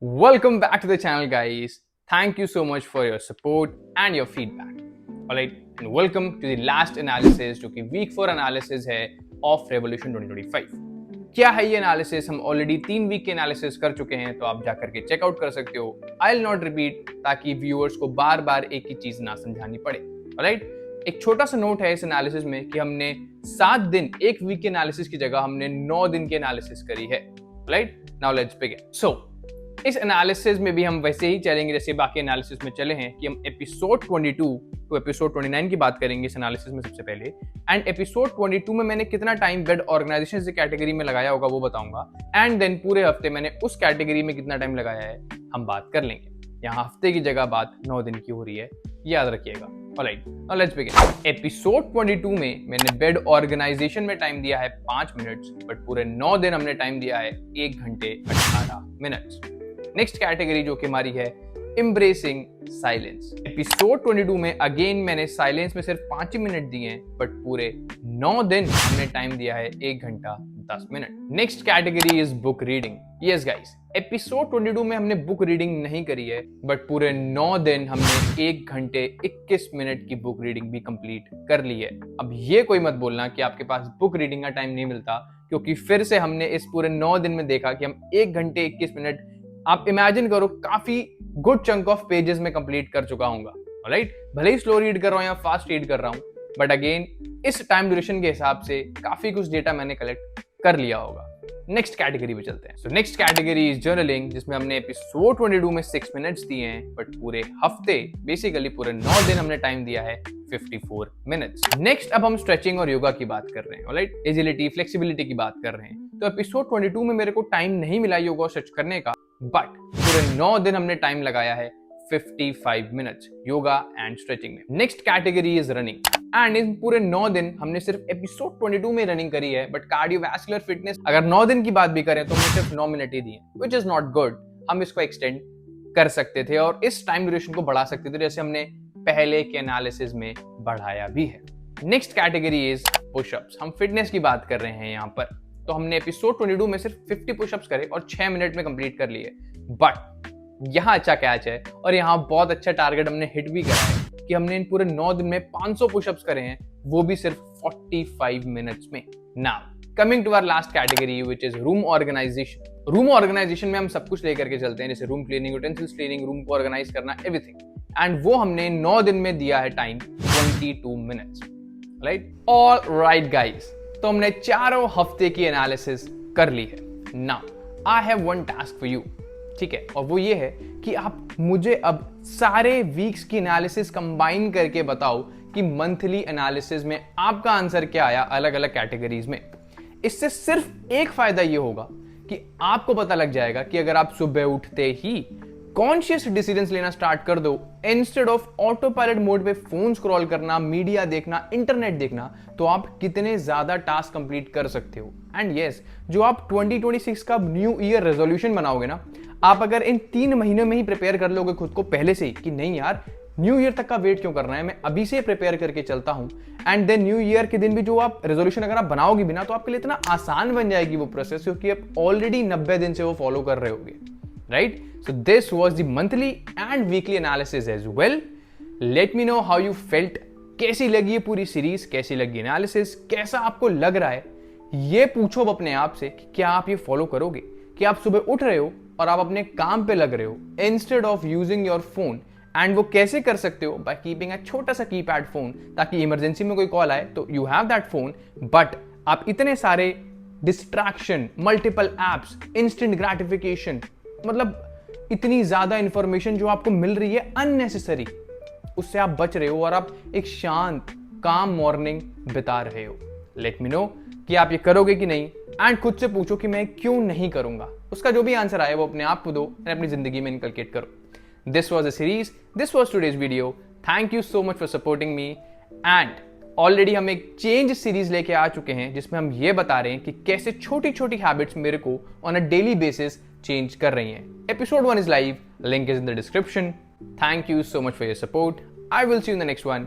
Welcome back to the channel, guys. Thank you so much for your support and your feedback. Alright, and welcome to the last analysis जो कि week 4 analysis है of revolution 2025. क्या है ये analysis? हम already 3 week के analysis कर चुके हैं, तो आप जाकर के चेकआउट कर सकते हो. आई विल नॉट रिपीट, ताकि व्यूअर्स को बार बार एक ही चीज ना समझानी पड़े. ऑलराइट, एक छोटा सा नोट है इस एनालिसिस में कि हमने 7 दिन एक वीक के एनालिसिस की जगह हमने 9 दिन की एनालिसिस करी है. Right, now let's begin. So इस एनालिसिस में भी हम वैसे ही चलेंगे जैसे बाकी एनालिसिस में चले हैं कि हम एपिसोड 22 टू एपिसोड 29 की बात करेंगे इस एनालिसिस में सबसे पहले. एंड एपिसोड 22 में मैंने कितना टाइम बेड ऑर्गेनाइजेशन कैटेगरी में लगाया होगा वो बताऊंगा. एंड देन पूरे हफ्ते मैंने उस कैटेगरी में कितना टाइम लगाया है हम बात कर लेंगे. यहाँ हफ्ते की जगह बात 9 दिन की हो रही है, याद रखिएगा. Alright, now let's begin. Episode 22 में मैंने बेड ऑर्गेनाइजेशन में टाइम दिया है 5 मिनट्स, बट पूरे 9 दिन हमने टाइम दिया है 1 घंटे 18 मिनट्स. नेक्स्ट कैटेगरी जो कि हमारी है एम्ब्रेसिंग साइलेंस. एपिसोड 22 में अगेन मैंने साइलेंस में सिर्फ 5 ही मिनट दिए हैं, बट पूरे 9 दिन हमने टाइम दिया है 1 घंटा 10 minute. Next category is book reading. Yes guys, episode 22 में हमने बुक रीडिंग नहीं करी है, बट पूरे 9 दिन हमने 1 घंटे 21 मिनट की बुक रीडिंग भी कंप्लीट कर ली है. अब ये कोई मत बोलना कि आपके पास बुक रीडिंग का टाइम नहीं मिलता, क्योंकि फिर से हमने इस पूरे 9 दिन में देखा कि हम 1 घंटे 21 मिनट, आप इमेजिन करो, काफी गुड चंक ऑफ पेजेस में कंप्लीट कर चुका हूँ. राइट, भले ही स्लो रीड कर रहा हूँ या फास्ट रीड कर रहा हूँ, बट अगेन इस टाइम ड्यूरेशन के हिसाब से काफी कुछ डेटा मैंने कलेक्ट कर लिया होगा. नेक्स्ट कैटेगरी पे चलते हैं. So next category is journaling, जिसमें हमने एपिसोड 22 में 6 मिनट्स दिए हैं, बट पूरे हफ्ते बेसिकली पूरे 9 दिन हमने टाइम दिया है 54 मिनट्स. नेक्स्ट अब हम स्ट्रेचिंग और योगा की बात कर रहे हैं. ऑलराइट, एजिलिटी, फ्लेक्सिबिलिटी की बात कर रहे हैं. तो एपिसोड 22 में मेरे को टाइम नहीं मिला योगा और स्ट्रेच करने का, बट पूरे 9 दिन हमने टाइम लगाया है 55 मिनट्स योगा एंड स्ट्रेचिंग में. Next category is running, and in पूरे 9 दिन हमने सिर्फ एपिसोड 22 में रनिंग करी है, बट कार्डियोवैस्कुलर फिटनेस अगर 9 दिन की बात भी करें तो हमने सिर्फ 9 मिनट ही दिए, विच इज नॉट गुड. हम इसको एक्सटेंड कर सकते थे और इस टाइम ड्यूरेशन को बढ़ा सकते थे, जैसे हमने पहले के एनालिसिस में बढ़ाया भी है. Next category is pushups. हम फिटनेस की बात कर रहे हैं यहाँ पर, तो हमने एपिसोड 22 में सिर्फ 50 पुशअप्स करे और 6 मिनट में कंप्लीट कर लिए. बट यहाँ अच्छा कैच है और यहाँ बहुत अच्छा टारगेट हमने हिट भी करा है कि हमने इन पूरे 9 दिन में 500 पुशअप्स करे हैं, वो भी सिर्फ 45 मिनट्स में. Now coming to our last category which is room organization. Room organization में हम सब कुछ लेकर के चलते हैं, जैसे room cleaning, utensils cleaning, room को ऑर्गेनाइज करना, एवरीथिंग. एंड वो हमने 9 दिन में दिया है time 22 minutes. Right, all right guys, तो हमने चारों हफ्ते की एनालिसिस कर ली है. Now I have one task for you, ठीक है, और वो ये है कि आप मुझे अब सारे वीक्स की एनालिसिस कंबाइन करके बताओ कि मंथली एनालिसिस में आपका आंसर क्या आया अलग अलग कैटेगरीज में. इससे सिर्फ एक फायदा ये होगा कि आपको पता लग जाएगा कि अगर आप सुबह उठते ही कॉन्शियस डिसीजंस लेना स्टार्ट कर दो, instead of auto pilot mode पे फोन स्क्रॉल करना, मीडिया देखना, इंटरनेट देखना, तो आप कितने ज्यादा टास्क कंप्लीट कर सकते हो. एंड यस, जो आप 2026 का न्यू ईयर रेजोल्यूशन बनाओगे ना, आप अगर इन 3 महीनों में ही प्रिपेयर कर लोगे खुद को पहले से ही कि नहीं यार, न्यू ईयर तक का वेट क्यों करना है, मैं अभी से प्रिपेयर करके चलता हूं, एंड देन न्यू ईयर के दिन भी जो आप रेजोल्यूशन अगर आप बनाओगे भी ना, तो आपके लिए इतना आसान बन जाएगी वो प्रोसेस, क्योंकि आप ऑलरेडी 90 दिन से वो फॉलो कर रहे होगे. Right, so this was the monthly and weekly analysis as well. Let me know how you felt. कैसी लगी ये पूरी सीरीज, कैसी लगी एनालिसिस, कैसा आपको लग रहा है, ये पूछो अपने आप से कि क्या आप ये फॉलो करोगे, कि आप सुबह उठ रहे हो और आप अपने काम पे लग रहे हो instead of using your phone. And वो कैसे कर सकते हो? बाय कीपिंग अ छोटा सा कीपैड फोन, ताकि इमरजेंसी में कोई कॉल आए तो you have that phone, but आप इतने सारे distraction, multiple apps, instant gratification, मतलब इतनी ज्यादा इंफॉर्मेशन जो आपको मिल रही है अननेसेसरी, उससे आप बच रहे हो और आप एक शांत काम मॉर्निंग बिता रहे हो. लेट मी नो कि आप ये करोगे कि नहीं, एंड खुद से पूछो कि मैं क्यों नहीं करूंगा. उसका जो भी आंसर आए वो अपने आप को दो और अपनी जिंदगी में इनकलकेट करो. This was a series, this was today's video. Thank you so much for supporting me. And already हम एक चेंज सीरीज लेके आ चुके हैं, जिसमें हम ये बता रहे हैं कि कैसे छोटी छोटी हैबिट्स मेरे को on a daily basis change कर रही हैं. Episode 1 is live. Link is in the description. Thank you so much for your support. I will see you in the next one.